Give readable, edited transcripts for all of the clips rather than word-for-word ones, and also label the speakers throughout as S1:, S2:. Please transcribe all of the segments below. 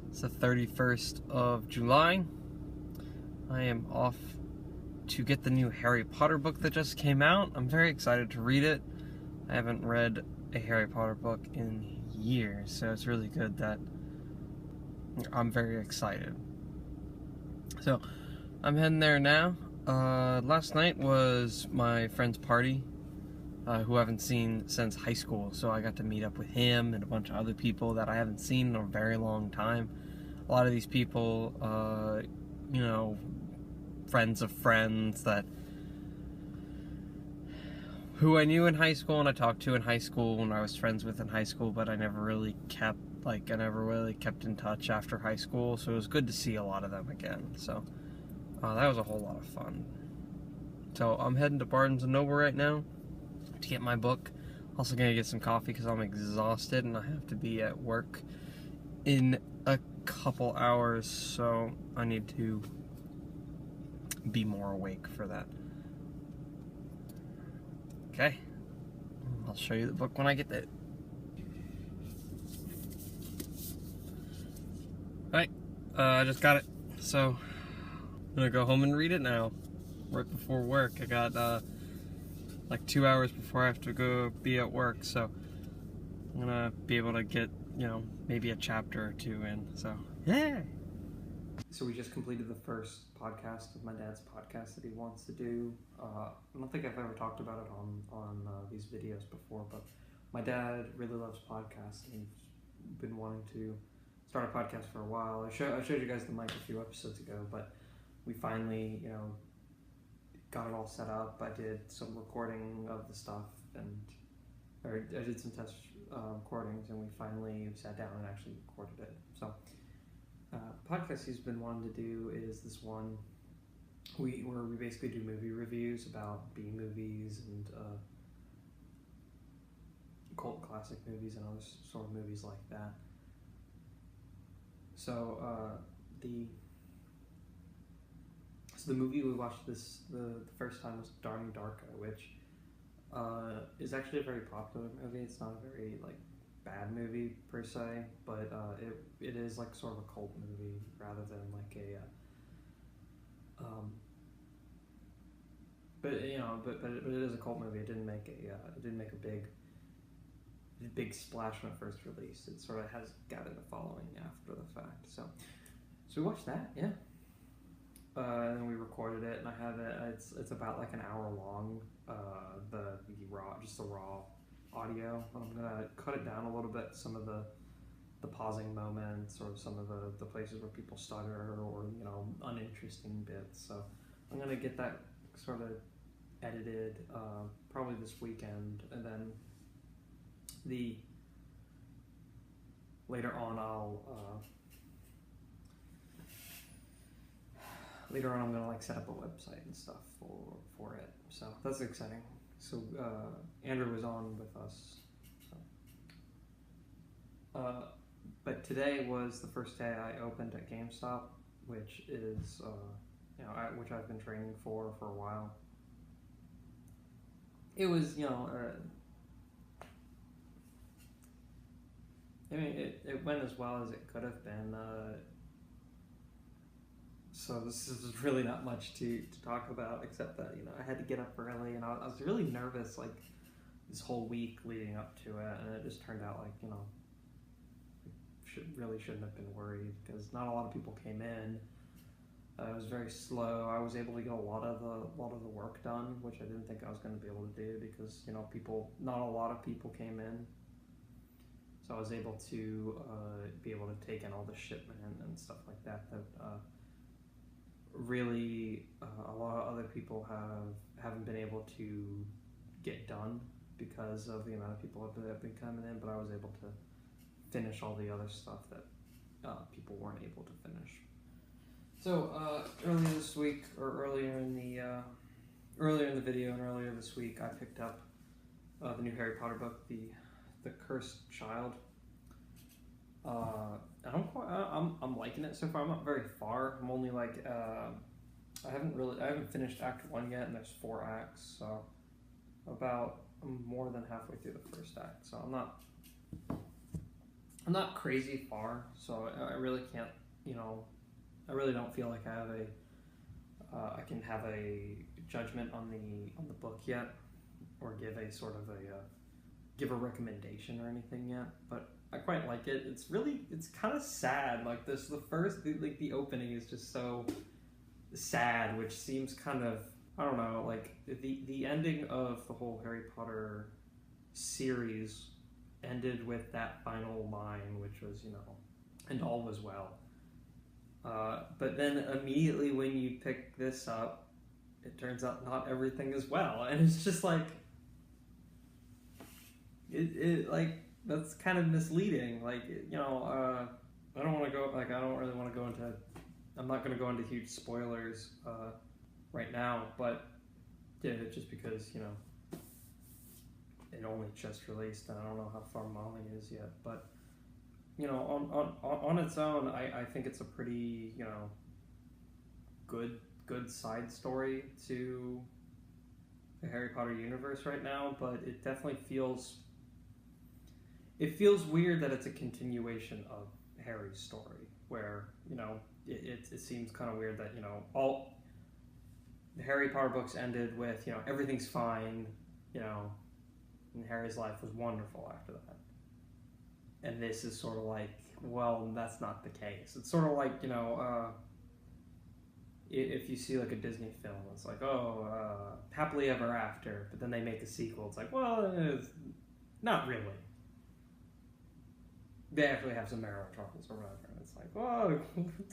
S1: It's the 31st of July. I am off to get the new Harry Potter book that just came out. I'm very excited to read it. I haven't read a Harry Potter book in years, so it's really good that I'm very excited. So, I'm heading there now. Last night was my friend's party, who I haven't seen since high school, so I got to meet up with him and a bunch of other people that I haven't seen in a very long time. A lot of these people, friends of friends who I knew in high school and I talked to in high school and I was friends with in high school, but I never really kept in touch after high school, so it was good to see a lot of them again. So that was a whole lot of fun. So I'm heading to Barnes & Noble right now to get my book. Also gonna get some coffee because I'm exhausted and I have to be at work in a couple hours, so I need to be more awake for that. Okay, I'll show you the book when I get there. Alright, I just got it, so I'm gonna go home and read it now, right before work. I got like 2 hours before I have to go be at work, so I'm gonna be able to get, maybe a chapter or two in, so yeah! So we just completed the first podcast of my dad's podcast that he wants to do. I don't think I've ever talked about it on these videos before, but my dad really loves podcasts and he's been wanting to start a podcast for a while. I showed you guys the mic a few episodes ago, but we finally, got it all set up. I did some recording of the stuff I did some test recordings, and we finally sat down and actually recorded it. So podcast he's been wanting to do is this one where we basically do movie reviews about B movies and cult classic movies and other sort of movies like that. So the movie we watched the first time was Donnie Darko, which is actually a very popular movie. It's not a very bad movie per se, but it is like sort of a cult movie rather than like a but it is a cult movie. It didn't make a big splash when it first released. It sort of has gathered a following after the fact. So we watched that, yeah. And we recorded it, and I have it. It's about like an hour long. The raw audio, but I'm gonna cut it down a little bit. Some of the pausing moments, or some of the places where people stutter, or uninteresting bits. So I'm gonna get that sort of edited probably this weekend, and then later on I'm gonna set up a website and stuff for it. So that's exciting. So Andrew was on with us. So. But today was the first day I opened at GameStop, which is which I've been training for a while. It was it went as well as it could have been. So this is really not much to talk about, except that I had to get up early, and I was really nervous this whole week leading up to it, and it just turned out shouldn't have been worried, because not a lot of people came in. It was very slow. I was able to get a lot of the work done, which I didn't think I was going to be able to do, because not a lot of people came in. So I was able to be able to take in all the shipment and stuff like that. Really, a lot of other people haven't been able to get done because of the amount of people that have been coming in. But I was able to finish all the other stuff that people weren't able to finish. So earlier this week, or earlier in the video and earlier this week, I picked up the new Harry Potter book, The Cursed Child. I'm liking it so far. I'm not very far. I'm only I haven't finished Act 1 yet, and there's 4 acts, so I'm more than halfway through the first act. So I'm not crazy far. So I really can't, you know, I really don't feel like I can have a judgment on the book yet, or give a sort of give a recommendation or anything yet. But I quite like it. It's kind of sad. Like the opening is just so sad, which seems kind of, I don't know, like the ending of the whole Harry Potter series ended with that final line, which was, you know, and all was well. But then immediately when you pick this up, it turns out not everything is well, and it's just like it like that's kind of misleading. Like, you know, I don't want to go, like, I don't really want to go into, I'm not going to go into huge spoilers right now, but yeah, just because, you know, it only just released, and I don't know how far Molly is yet, but, you know, on its own, I think it's a pretty, you know, good side story to the Harry Potter universe right now, but it definitely feels weird that it's a continuation of Harry's story, where, you know, it seems kind of weird that, you know, all the Harry Potter books ended with, you know, everything's fine, you know, and Harry's life was wonderful after that. And this is sort of like, well, that's not the case. It's sort of like, you know, if you see like a Disney film, it's like, oh, happily ever after, but then they make a sequel. It's like, well, it's not really. They actually have some marital troubles or whatever, and it's like, whoa,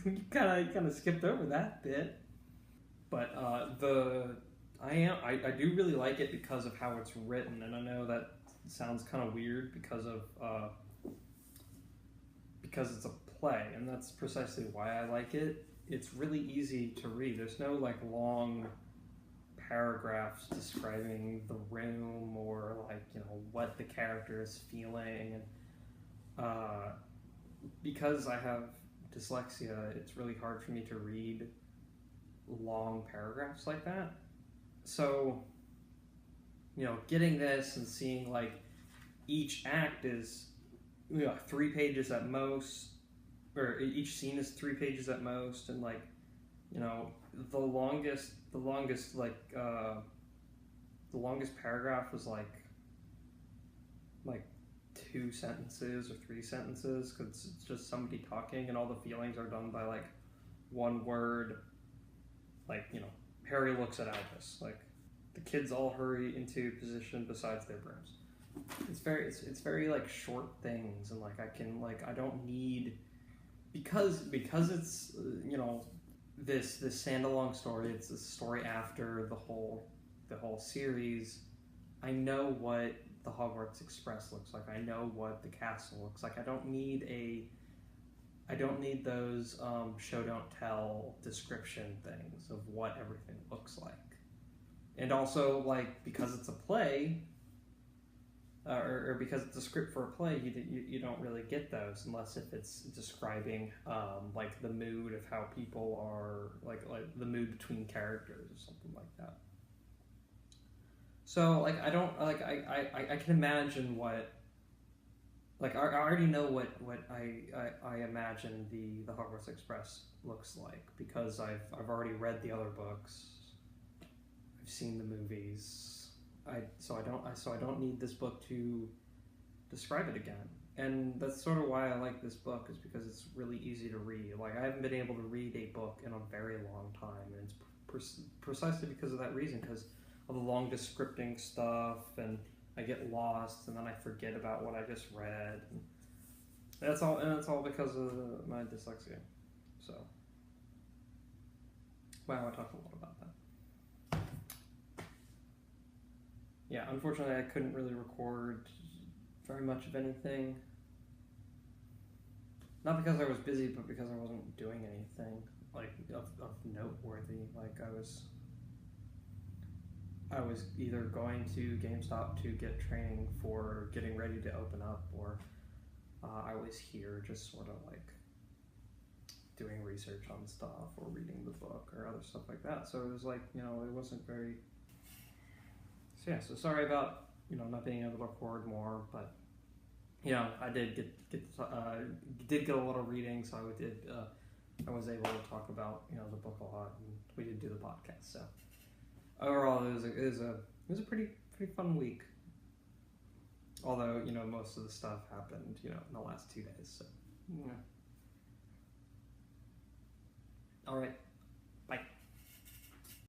S1: you kind of skipped over that bit. But I do really like it because of how it's written, and I know that sounds kind of weird because it's a play, and that's precisely why I like it. It's really easy to read. There's no like long paragraphs describing the room or like, you know, what the character is feeling, and because I have dyslexia, it's really hard for me to read long paragraphs like that. So, you know, getting this and seeing like each act is, you know, 3 pages at most, or each scene is 3 pages at most, and like, you know, the longest paragraph was like 2 sentences or 3 sentences, because it's just somebody talking, and all the feelings are done by like 1 word. Like, you know, Harry looks at Albus. Like, the kids all hurry into position besides their brooms. It's very like short things, and like I don't need, because it's, you know, this standalone story. It's a story after the whole series. I know what the Hogwarts Express looks like. I know what the castle looks like. I don't need those show don't tell description things of what everything looks like. And also, like, because it's a play, or because it's a script for a play, you don't really get those unless if it's describing like the mood of how people are, like the mood between characters or something like that. So like I can imagine what, like I already know what I imagine the Hogwarts Express looks like, because I've already read the other books, I've seen the movies. So I don't need this book to describe it again. And that's sort of why I like this book, is because it's really easy to read. Like, I haven't been able to read a book in a very long time, and it's precisely because of that reason, because of the long descripting stuff, and I get lost, and then I forget about what I just read. And that's all because of my dyslexia. So, wow, I talked a lot about that. Yeah, unfortunately I couldn't really record very much of anything. Not because I was busy, but because I wasn't doing anything like of noteworthy. Like, I was either going to GameStop to get training for getting ready to open up, or I was here just sort of like doing research on stuff or reading the book or other stuff like that. So it was like, you know, it wasn't very... So yeah, so sorry about, you know, not being able to record more, but I did get a little reading, so I was able to talk about the book a lot, and we did do the podcast. So overall, it was a pretty fun week. Although most of the stuff happened in the last 2 days. So all right.